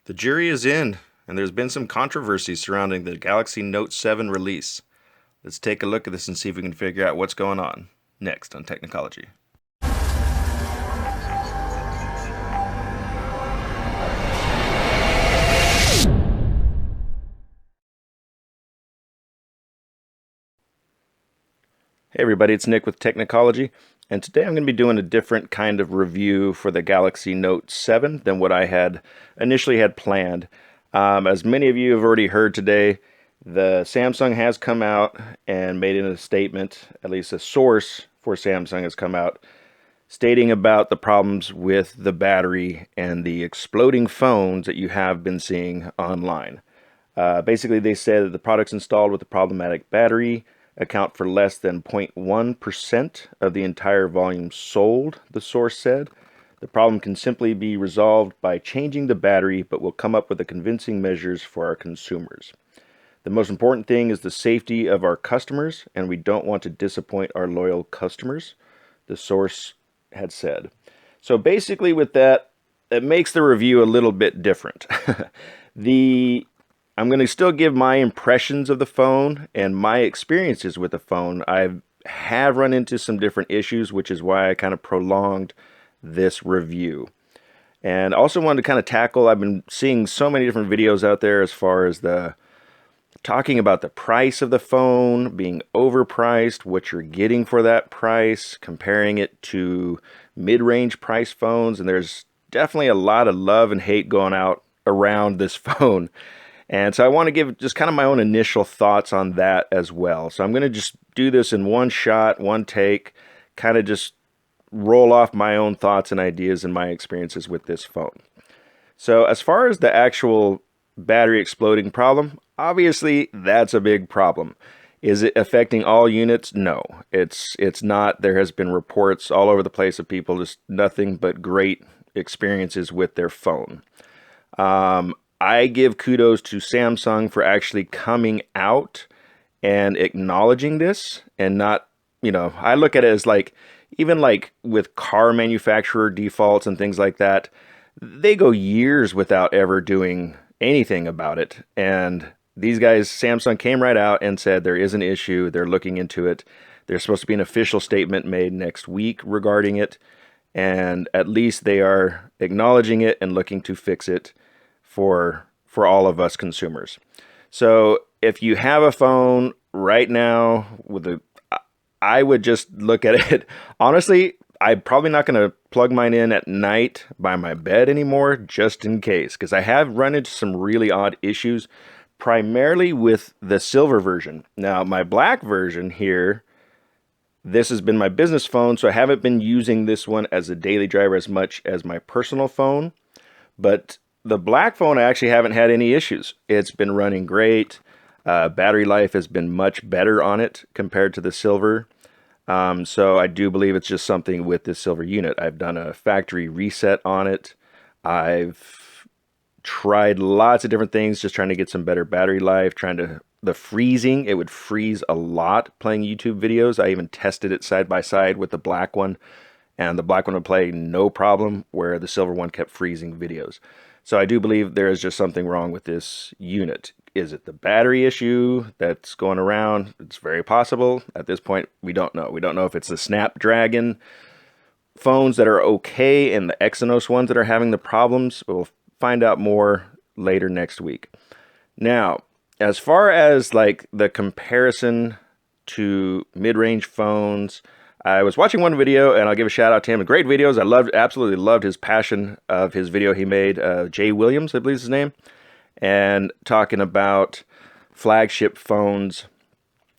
The jury is in, and there's been some controversy surrounding the Galaxy Note 7 release. Let's take a look at this and see if we can figure out what's going on. Next on Technology. Hey everybody, it's Nick with Technology, and today I'm going to be doing a different kind of review for the Galaxy Note 7 than what I had initially had planned. As many of you have already heard today, the Samsung has come out and made a statement, at least a source for Samsung has come out, stating about the problems with the battery and the exploding phones that you have been seeing online. Basically, they said that the products installed with a problematic battery account for less than 0.1% of the entire volume sold, the source said. The problem can simply be resolved by changing the battery, but will come up with the convincing measures for our consumers. The most important thing is the safety of our customers, and we don't want to disappoint our loyal customers, the source had said. So basically with that, it makes the review a little bit different. I'm going to still give my impressions of the phone and my experiences with the phone. I have run into some different issues, which is why I kind of prolonged this review. And also wanted to kind of tackle, I've been seeing so many different videos out there as far as the talking about the price of the phone being overpriced, what you're getting for that price, comparing it to mid-range price phones, and there's definitely a lot of love and hate going out around this phone. And so I want to give just kind of my own initial thoughts on that as well. So I'm going to just do this in one shot, one take, kind of just roll off my own thoughts and ideas and my experiences with this phone. So as far as the actual battery exploding problem, obviously that's a big problem. Is it affecting all units? No, it's not. There has been reports all over the place of people just nothing but great experiences with their phone. I give kudos to Samsung for actually coming out and acknowledging this and not, I look at it as like, even like with car manufacturer defaults and things like that, they go years without ever doing anything about it. And these guys, Samsung came right out and said there is an issue. They're looking into it. There's supposed to be an official statement made next week regarding it. And at least they are acknowledging it and looking to fix it for all of us consumers. So if you have a phone right now I would just look at it. Honestly, I'm probably not going to plug mine in at night by my bed anymore, just in case, because I have run into some really odd issues, primarily with the silver version. Now, my black version here, this has been my business phone, so I haven't been using this one as a daily driver as much as my personal phone, but the black phone, I actually haven't had any issues. It's been running great. Battery life has been much better on it compared to the silver. So I do believe it's just something with this silver unit. I've done a factory reset on it. I've tried lots of different things, just trying to get some better battery life, the freezing, it would freeze a lot playing YouTube videos. I even tested it side by side with the black one, and the black one would play no problem, where the silver one kept freezing videos. So I do believe there is just something wrong with this unit. Is it the battery issue that's going around? It's very possible. At this point, we don't know. We don't know if it's the Snapdragon phones that are okay and the Exynos ones that are having the problems. We'll find out more later next week. Now, as far as like the comparison to mid-range phones, I was watching one video, and I'll give a shout out to him. Great videos. Absolutely loved his passion of his video he made. Jay Williams, I believe is his name, and talking about flagship phones,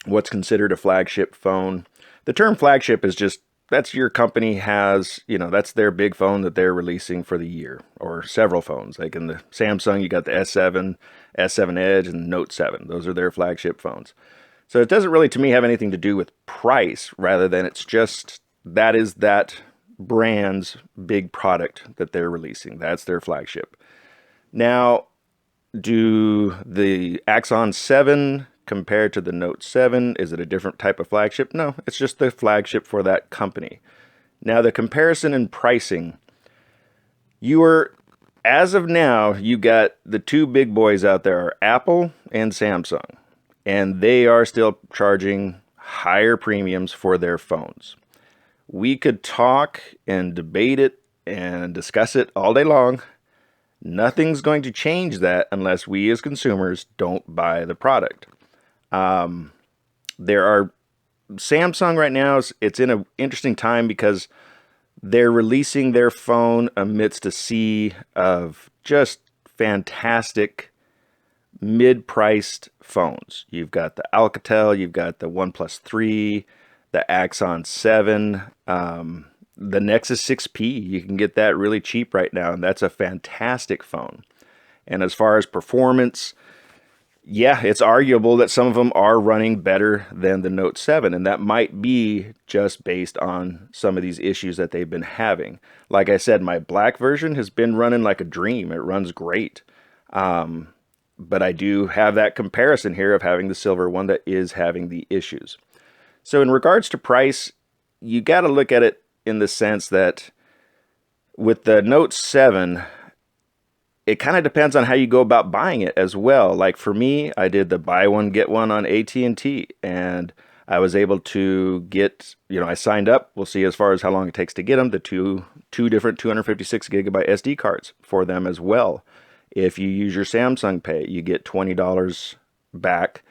what's considered a flagship phone. The term flagship is just, that's your company has, that's their big phone that they're releasing for the year, or several phones. Like in the Samsung, you got the S7, S7 Edge, and Note 7. Those are their flagship phones. So it doesn't really, to me, have anything to do with price, rather than it's just, that is that brand's big product that they're releasing. That's their flagship. Now, do the Axon 7 compare to the Note 7? Is it a different type of flagship? No, it's just the flagship for that company. Now, the comparison in pricing, you are as of now, you got the two big boys out there are Apple and Samsung, and they are still charging higher premiums for their phones. We could talk and debate it and discuss it all day long. Nothing's going to change that unless we as consumers don't buy the product. There are Samsung right now, it's in an interesting time because they're releasing their phone amidst a sea of just fantastic mid-priced phones. You've got the Alcatel, you've got the OnePlus 3, the Axon 7, the Nexus 6P. You can get that really cheap right now, and that's a fantastic phone. And as far as performance, yeah, it's arguable that some of them are running better than the Note 7, and that might be just based on some of these issues that they've been having. Like I said, my black version has been running like a dream. It runs great. But I do have that comparison here of having the silver one that is having the issues. So in regards to price, you got to look at it in the sense that with the Note 7, it kind of depends on how you go about buying it as well. Like for me, I did the buy one get one on AT&T, and I was able to get, I signed up. We'll see as far as how long it takes to get them, the two different 256 gigabyte SD cards for them as well. If you use your Samsung Pay, you get $20 back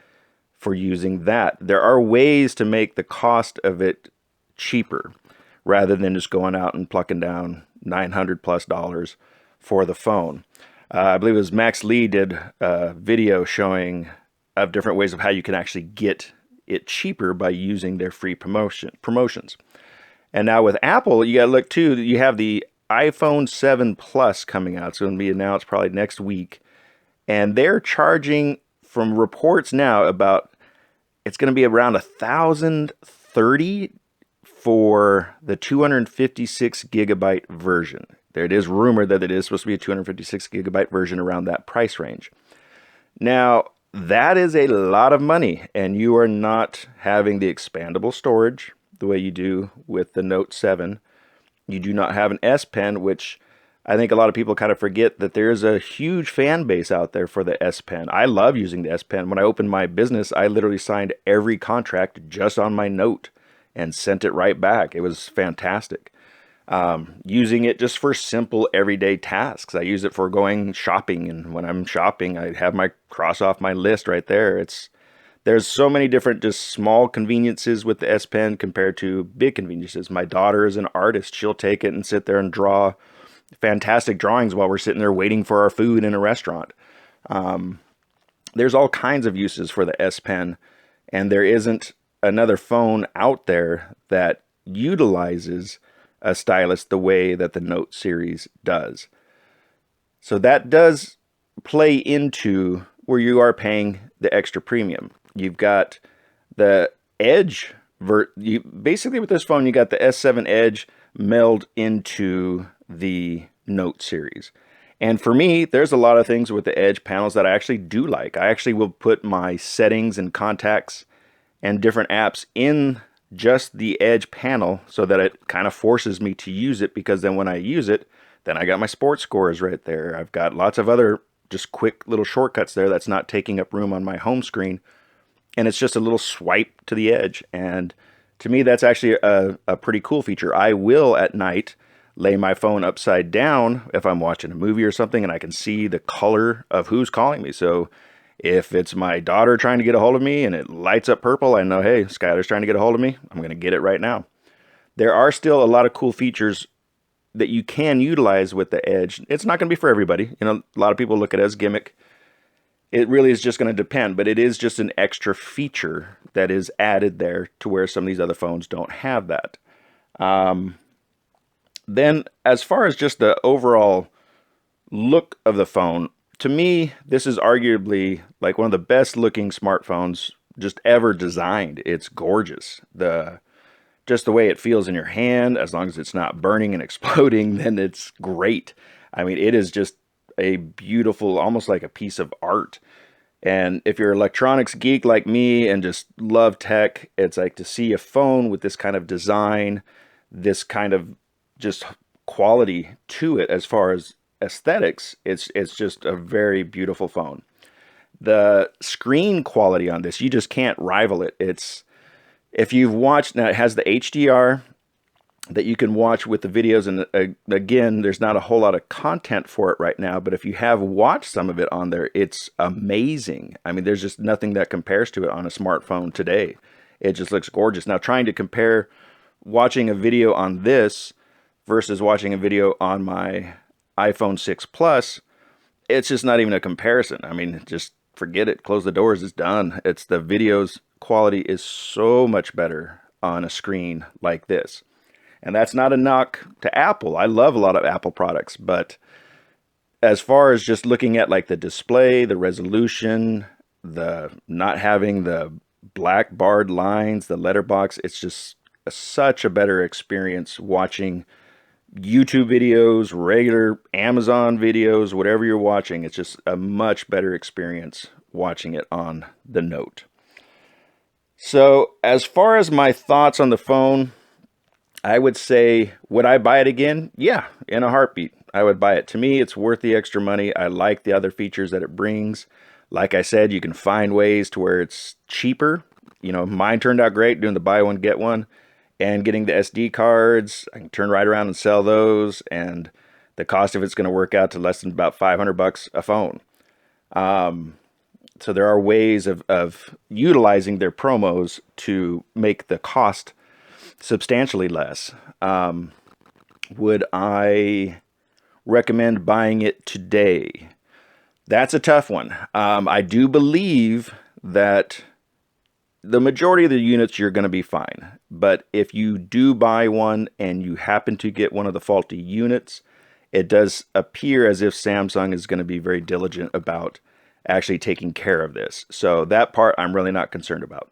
for using that. There are ways to make the cost of it cheaper rather than just going out and plucking down $900+ for the phone. I believe it was Max Lee did a video showing of different ways of how you can actually get it cheaper by using their free promotions. And now with Apple, you got to look too, you have the iPhone 7 Plus coming out. It's going to be announced probably next week. And they're charging, from reports now, about it's going to be around $1,030 for the 256 gigabyte version. There it is rumored that it is supposed to be a 256 gigabyte version around that price range. Now, that is a lot of money, and you are not having the expandable storage the way you do with the Note 7. You do not have an S Pen, which I think a lot of people kind of forget that there's a huge fan base out there for the S Pen. I love using the S Pen. When I opened my business, I literally signed every contract just on my Note and sent it right back. It was fantastic. Using it just for simple everyday tasks. I use it for going shopping, and when I'm shopping, I have my cross off my list right there. There's so many different just small conveniences with the S Pen compared to big conveniences. My daughter is an artist. She'll take it and sit there and draw fantastic drawings while we're sitting there waiting for our food in a restaurant. There's all kinds of uses for the S Pen, and there isn't another phone out there that utilizes a stylus the way that the Note series does. So that does play into where you are paying the extra premium. You've got the Edge. Basically with this phone, you got the S7 Edge meld into the Note series. And for me, there's a lot of things with the Edge panels that I actually do like. I actually will put my settings and contacts and different apps in just the Edge panel so that it kind of forces me to use it, because then when I use it, then I got my sports scores right there. I've got lots of other just quick little shortcuts there that's not taking up room on my home screen. And it's just a little swipe to the Edge. And to me, that's actually a pretty cool feature. I will at night lay my phone upside down if I'm watching a movie or something, and I can see the color of who's calling me. So if it's my daughter trying to get a hold of me and it lights up purple, I know, hey, Skylar's trying to get a hold of me. I'm going to get it right now. There are still a lot of cool features that you can utilize with the Edge. It's not going to be for everybody. A lot of people look at it as gimmick. It really is just going to depend, but it is just an extra feature that is added there to where some of these other phones don't have that. Then, as far as just the overall look of the phone, to me, this is arguably like one of the best looking smartphones just ever designed. It's gorgeous. Just the way it feels in your hand, as long as it's not burning and exploding, then it's great. I mean, it is just a beautiful, almost like a piece of art. And if you're an electronics geek like me and just love tech, it's like to see a phone with this kind of design, this kind of just quality to it as far as aesthetics, it's just a very beautiful phone. The screen quality on this, you just can't rival it. It's if you've watched now, it has the HDR that you can watch with the videos, and again, there's not a whole lot of content for it right now, but if you have watched some of it on there, it's amazing. I mean, there's just nothing that compares to it on a smartphone today. It just looks gorgeous. Now, trying to compare watching a video on this versus watching a video on my iPhone 6 Plus, it's just not even a comparison. I mean, just forget it. Close the doors. It's done. It's the video's quality is so much better on a screen like this. And that's not a knock to Apple. I love a lot of Apple products, but as far as just looking at like the display, the resolution, the not having the black barred lines, the letterbox, it's just such a better experience watching YouTube videos, regular Amazon videos, whatever you're watching. It's just a much better experience watching it on the Note. So as far as my thoughts on the phone, I would say, would I buy it again? Yeah, in a heartbeat. I would buy it. To me, it's worth the extra money. I like the other features that it brings. Like I said, you can find ways to where it's cheaper. You know, mine turned out great doing the buy one, get one. And getting the SD cards, I can turn right around and sell those. And the cost of it's going to work out to less than about $500 a phone. So there are ways of utilizing their promos to make the cost substantially less. Would I recommend buying it today? That's a tough one. I do believe that the majority of the units you're going to be fine. But if you do buy one and you happen to get one of the faulty units, it does appear as if Samsung is going to be very diligent about actually taking care of this. So that part I'm really not concerned about.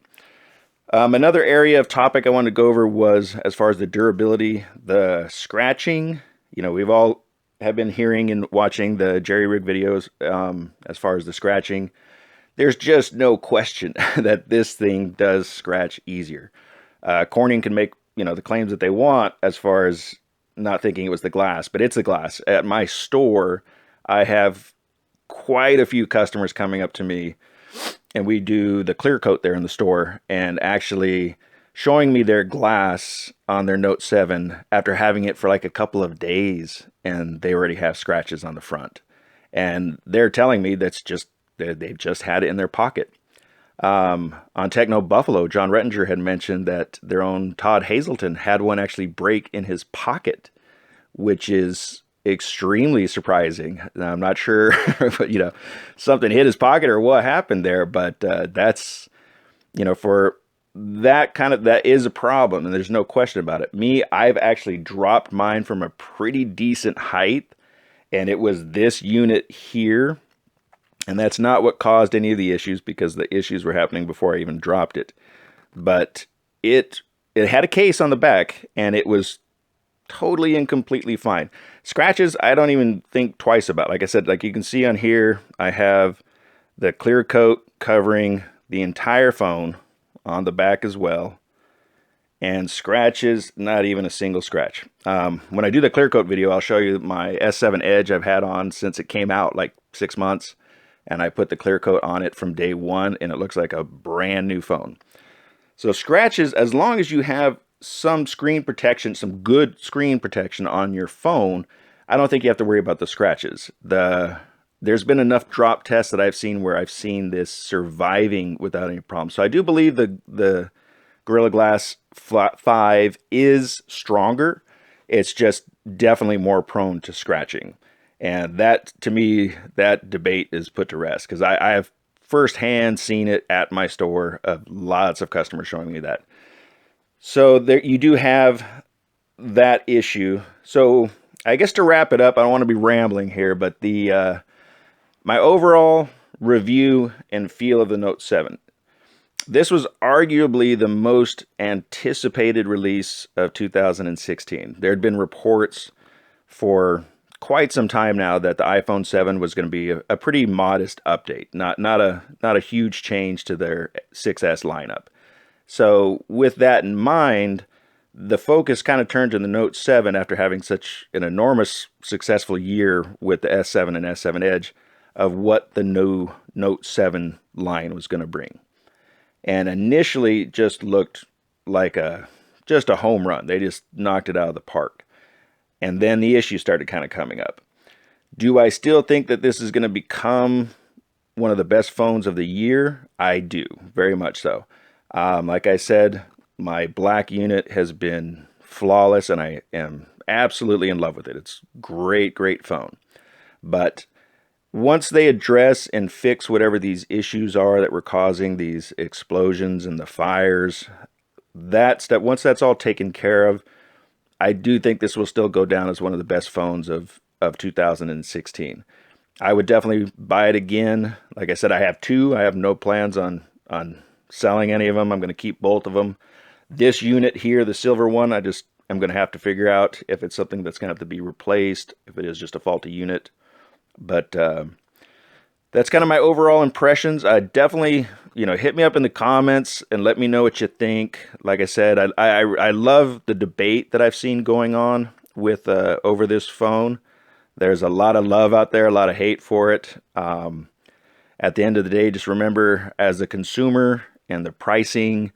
Another area of topic I wanted to go over was as far as the durability, the scratching. You know, we've all have been hearing and watching the jerry rig videos as far as the scratching. There's just no question that this thing does scratch easier. Corning can make, you know, the claims that they want as far as not thinking it was the glass, but it's the glass. At my store, I have quite a few customers coming up to me, and we do the clear coat there in the store, and actually showing me their glass on their Note 7 after having it for like a couple of days, and they already have scratches on the front. And they're telling me that's just they've just had it in their pocket. On Techno Buffalo, John Rettinger had mentioned that their own Todd Hazelton had one actually break in his pocket, which is extremely surprising. Now, I'm not sure, but, you know, something hit his pocket or what happened there, but that's, you know, for that kind of, that is a problem, and there's no question about it. Me, I've actually dropped mine from a pretty decent height, and it was this unit here. And that's not what caused any of the issues, because the issues were happening before I even dropped it. But it had a case on the back, and it was totally and completely fine. Scratches, I don't even think twice about. Like I said, like you can see on here, I have the clear coat covering the entire phone on the back as well. And scratches, not even a single scratch. When I do the clear coat video, I'll show you my S7 Edge I've had on since it came out, like 6 months. And I put the clear coat on it from day one, and it looks like a brand new phone. So scratches, as long as you have some screen protection, some good screen protection on your phone, I don't think you have to worry about the scratches. There's been enough drop tests that I've seen where I've seen this surviving without any problem. So I do believe the Gorilla Glass 5 is stronger. It's just definitely more prone to scratching. And that, to me, that debate is put to rest, because I have firsthand seen it at my store, of lots of customers showing me that. So there, you do have that issue. So I guess to wrap it up, I don't want to be rambling here, but the my overall review and feel of the Note 7. This was arguably the most anticipated release of 2016. There had been reports for quite some time now that the iPhone 7 was going to be a pretty modest update, not a huge change to their 6S lineup. So with that in mind, the focus kind of turned to the Note 7 after having such an enormous successful year with the S7 and S7 Edge of what the new Note 7 line was going to bring. And initially just looked like just a home run. They just knocked it out of the park. And then the issues started kind of coming up. Do I still think that this is going to become one of the best phones of the year? I do, very much so. Like I said, my black unit has been flawless, and I am absolutely in love with it. It's great, great phone. But once they address and fix whatever these issues are that were causing these explosions and the fires, once that's all taken care of, I do think this will still go down as one of the best phones of 2016. I would definitely buy it again. Like I said, I have two. I have no plans on selling any of them. I'm going to keep both of them. This unit here, the silver one, I'm going to have to figure out if it's something that's going to have to be replaced, if it is just a faulty unit. But that's kind of my overall impressions. I definitely, hit me up in the comments and let me know what you think. Like I said, I love the debate that I've seen going on with over this phone. There's a lot of love out there, a lot of hate for it. At the end of the day, just remember, as a consumer and the pricing,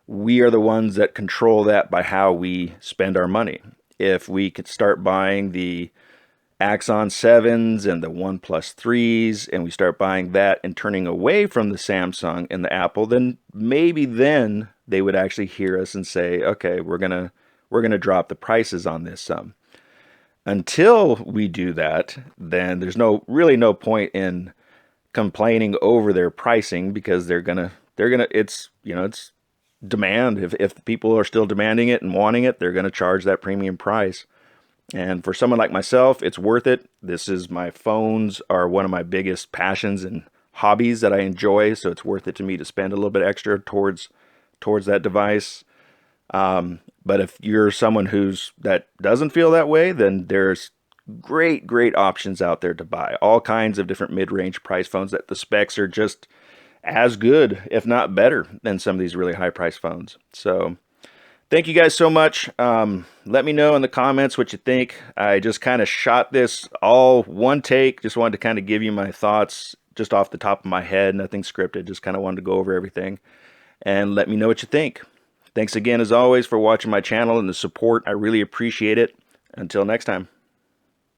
we are the ones that control that by how we spend our money. If we could start buying the Axon 7s and the OnePlus 3s, and we start buying that and turning away from the Samsung and the Apple, then maybe then they would actually hear us and say, okay, we're gonna drop the prices on this some. Until we do that, then there's really no point in complaining over their pricing, because it's demand. If people are still demanding it and wanting it, they're gonna charge that premium price. And for someone like myself, it's worth it. My phones are one of my biggest passions and hobbies that I enjoy, so it's worth it to me to spend a little bit extra towards that device. But if you're someone that doesn't feel that way, then there's great options out there to buy. All kinds of different mid-range price phones that the specs are just as good, if not better, than some of these really high-priced phones. So thank you guys so much. Let me know in the comments what you think. I just kind of shot this all one take. Just wanted to kind of give you my thoughts just off the top of my head. Nothing scripted. Just kind of wanted to go over everything. And let me know what you think. Thanks again, as always, for watching my channel and the support. I really appreciate it. Until next time.